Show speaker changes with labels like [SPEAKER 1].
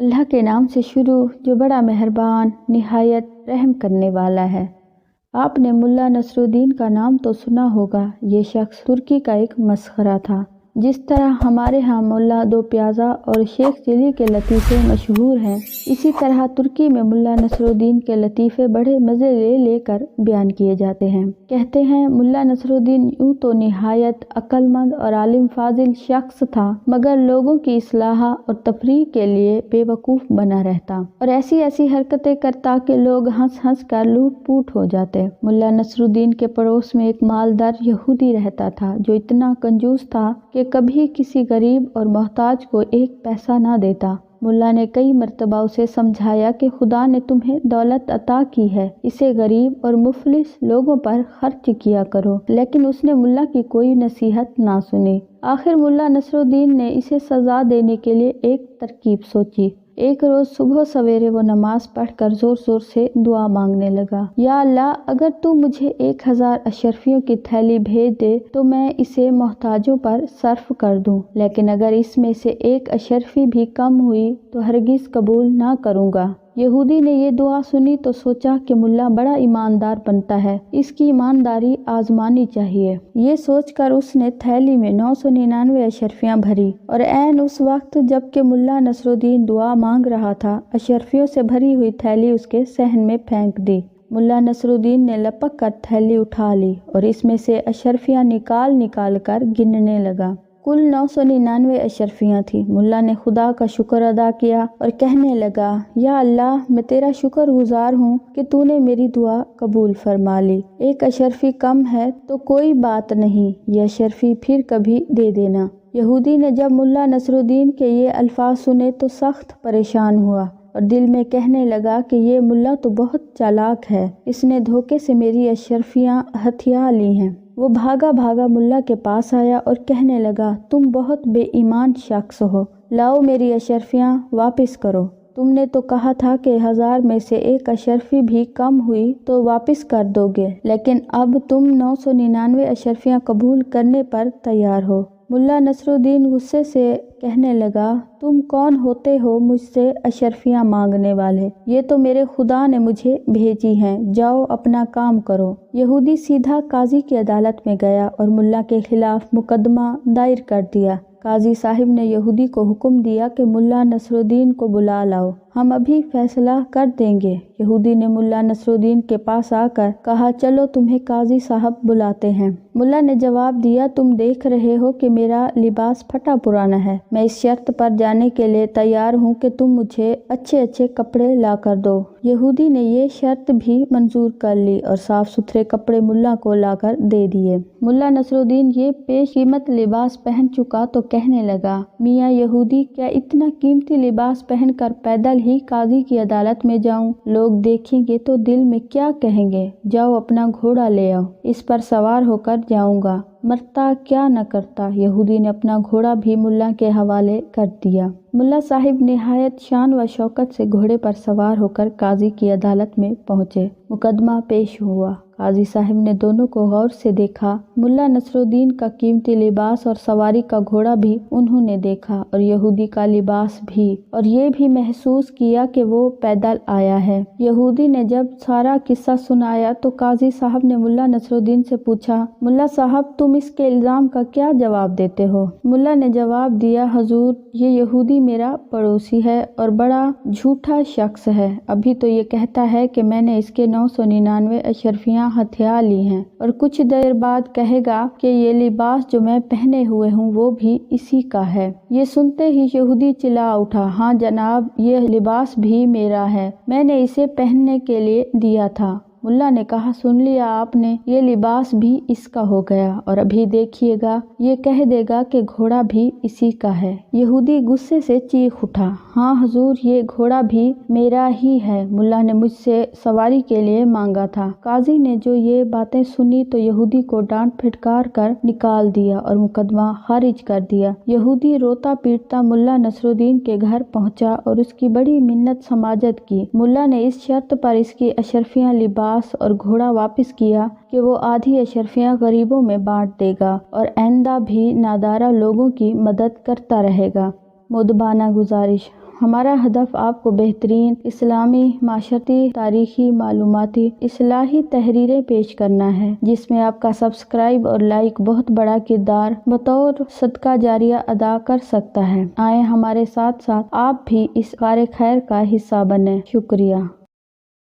[SPEAKER 1] اللہ کے نام سے شروع جو بڑا مہربان نہایت رحم کرنے والا ہے۔ آپ نے ملا نصر الدین کا نام تو سنا ہوگا۔ یہ شخص ترکی کا ایک مسخرہ تھا۔ جس طرح ہمارے ہاں ملا دو پیازا اور شیخ چلی کے لطیفے مشہور ہیں، اسی طرح ترکی میں ملا نصر الدین کے لطیفے بڑے مزے لے لے کر بیان کیے جاتے ہیں۔ کہتے ہیں ملا نصر الدین یوں تو نہایت عقل مند اور عالم فاضل شخص تھا، مگر لوگوں کی اصلاح اور تفریح کے لیے بے وقوف بنا رہتا اور ایسی ایسی حرکتیں کرتا کہ لوگ ہنس ہنس کر لوٹ پوٹ ہو جاتے۔ ملا نصر الدین کے پڑوس میں ایک مالدار یہودی رہتا تھا جو اتنا کنجوس تھا کہ کبھی کسی غریب اور محتاج کو ایک پیسہ نہ دیتا۔ ملا نے کئی مرتبہ اسے سمجھایا کہ خدا نے تمہیں دولت عطا کی ہے، اسے غریب اور مفلس لوگوں پر خرچ کیا کرو، لیکن اس نے ملا کی کوئی نصیحت نہ سنی۔ آخر ملا نصر الدین نے اسے سزا دینے کے لیے ایک ترکیب سوچی۔ ایک روز صبح سویرے وہ نماز پڑھ کر زور زور سے دعا مانگنے لگا، یا اللہ اگر تو مجھے 1000 اشرفیوں کی تھیلی بھیج دے تو میں اسے محتاجوں پر صرف کر دوں، لیکن اگر اس میں سے 1 اشرفی بھی کم ہوئی تو ہرگز قبول نہ کروں گا۔ یہودی نے یہ دعا سنی تو سوچا کہ ملا بڑا ایماندار بنتا ہے، اس کی ایمانداری آزمانی چاہیے۔ یہ سوچ کر اس نے تھیلی میں 999 اشرفیاں بھری اور عین اس وقت جب کہ ملا نصر الدین دعا مانگ رہا تھا، اشرفیوں سے بھری ہوئی تھیلی اس کے صحن میں پھینک دی۔ ملا نصر الدین نے لپک کر تھیلی اٹھا لی اور اس میں سے اشرفیاں نکال نکال کر گننے لگا۔ کل 999 اشرفیاں تھیں۔ ملا نے خدا کا شکر ادا کیا اور کہنے لگا، یا اللہ میں تیرا شکر گزار ہوں کہ تو نے میری دعا قبول فرما لی۔ 1 اشرفی کم ہے تو کوئی بات نہیں، یہ اشرفی پھر کبھی دے دینا۔ یہودی نے جب ملا نصر الدین کے یہ الفاظ سنے تو سخت پریشان ہوا اور دل میں کہنے لگا کہ یہ ملا تو بہت چالاک ہے، اس نے دھوکے سے میری اشرفیاں ہتھیا لی ہیں۔ وہ بھاگا بھاگا ملا کے پاس آیا اور کہنے لگا، تم بہت بے ایمان شخص ہو، لاؤ میری اشرفیاں واپس کرو۔ تم نے تو کہا تھا کہ 1000 میں سے 1 اشرفی بھی کم ہوئی تو واپس کر دو گے، لیکن اب تم 999 اشرفیاں قبول کرنے پر تیار ہو۔ ملا نصر الدین غصے سے کہنے لگا، تم کون ہوتے ہو مجھ سے اشرفیاں مانگنے والے؟ یہ تو میرے خدا نے مجھے بھیجی ہیں، جاؤ اپنا کام کرو۔ یہودی سیدھا قاضی کی عدالت میں گیا اور ملا کے خلاف مقدمہ دائر کر دیا۔ قاضی صاحب نے یہودی کو حکم دیا کہ ملا نصر الدین کو بلا لاؤ، ہم ابھی فیصلہ کر دیں گے۔ یہودی نے ملا نصر الدین کے پاس آ کر کہا، چلو تمہیں قاضی صاحب بلاتے ہیں۔ ملا نے جواب دیا، تم دیکھ رہے ہو کہ میرا لباس پھٹا پرانا ہے، میں اس شرط پر جانے کے لیے تیار ہوں کہ تم مجھے اچھے اچھے کپڑے لا کر دو۔ یہودی نے یہ شرط بھی منظور کر لی اور صاف ستھرے کپڑے ملا کو لا کر دے دیے۔ ملا نصر الدین یہ پیش قیمت لباس پہن چکا تو کہنے لگا، میاں یہودی کیا اتنا قیمتی لباس پہن کر پیدل ہی قاضی کی عدالت میں جاؤں؟ لوگ دیکھیں گے تو دل میں کیا کہیں گے؟ جاؤ اپنا گھوڑا لے آؤ، اس پر سوار ہو کر جاؤں گا، مرتا کیا نہ کرتا۔ یہودی نے اپنا گھوڑا بھی ملا کے حوالے کر دیا۔ ملا صاحب نہایت شان و شوکت سے گھوڑے پر سوار ہو کر قاضی کی عدالت میں پہنچے۔ مقدمہ پیش ہوا۔ قاضی صاحب نے دونوں کو غور سے دیکھا۔ ملا نصر الدین کا قیمتی لباس اور سواری کا گھوڑا بھی انہوں نے دیکھا اور یہودی کا لباس بھی، اور یہ بھی محسوس کیا کہ وہ پیدل آیا ہے۔ یہودی نے جب سارا قصہ سنایا تو قاضی صاحب نے ملا نصر الدین سے پوچھا، ملا صاحب تم اس کے الزام کا کیا جواب دیتے ہو؟ ملا نے جواب دیا، حضور یہ یہودی میرا پڑوسی ہے اور بڑا جھوٹا شخص ہے۔ ابھی تو یہ کہتا ہے کہ میں نے اس کے 999 اشرفیاں ہتھیا لی ہیں، اور کچھ دیر بعد کہے گا کہ یہ لباس جو میں پہنے ہوئے ہوں وہ بھی اسی کا ہے۔ یہ سنتے ہی یہودی چلا اٹھا، ہاں جناب یہ لباس بھی میرا ہے، میں نے اسے پہننے کے لیے دیا تھا۔ ملا نے کہا، سن لیا آپ نے، یہ لباس بھی اس کا ہو گیا، اور ابھی دیکھیے گا یہ کہہ دے گا کہ گھوڑا بھی اسی کا ہے۔ یہودی غصے سے چیخ اٹھا، ہاں حضور یہ گھوڑا بھی میرا ہی ہے، ملا نے مجھ سے سواری کے لیے مانگا تھا۔ قاضی نے جو یہ باتیں سنی تو یہودی کو ڈانٹ پھٹکار کر نکال دیا اور مقدمہ خارج کر دیا۔ یہودی روتا پیٹتا ملا نصر الدین کے گھر پہنچا اور اس کی بڑی منت سماجت کی۔ ملا نے اس شرط پر اس کی اشرفیاں، لباس اور گھوڑا واپس کیا کہ وہ آدھی اشرفیاں غریبوں میں بانٹ دے گا اور آئندہ بھی نادارہ لوگوں کی مدد کرتا رہے گا۔ مؤدبانہ گزارش، ہمارا ہدف آپ کو بہترین اسلامی، معاشرتی، تاریخی، معلوماتی، اصلاحی تحریریں پیش کرنا ہے، جس میں آپ کا سبسکرائب اور لائک بہت بڑا کردار بطور صدقہ جاریہ ادا کر سکتا ہے۔ آئیں ہمارے ساتھ ساتھ آپ بھی اس کار خیر کا حصہ بنیں۔ شکریہ۔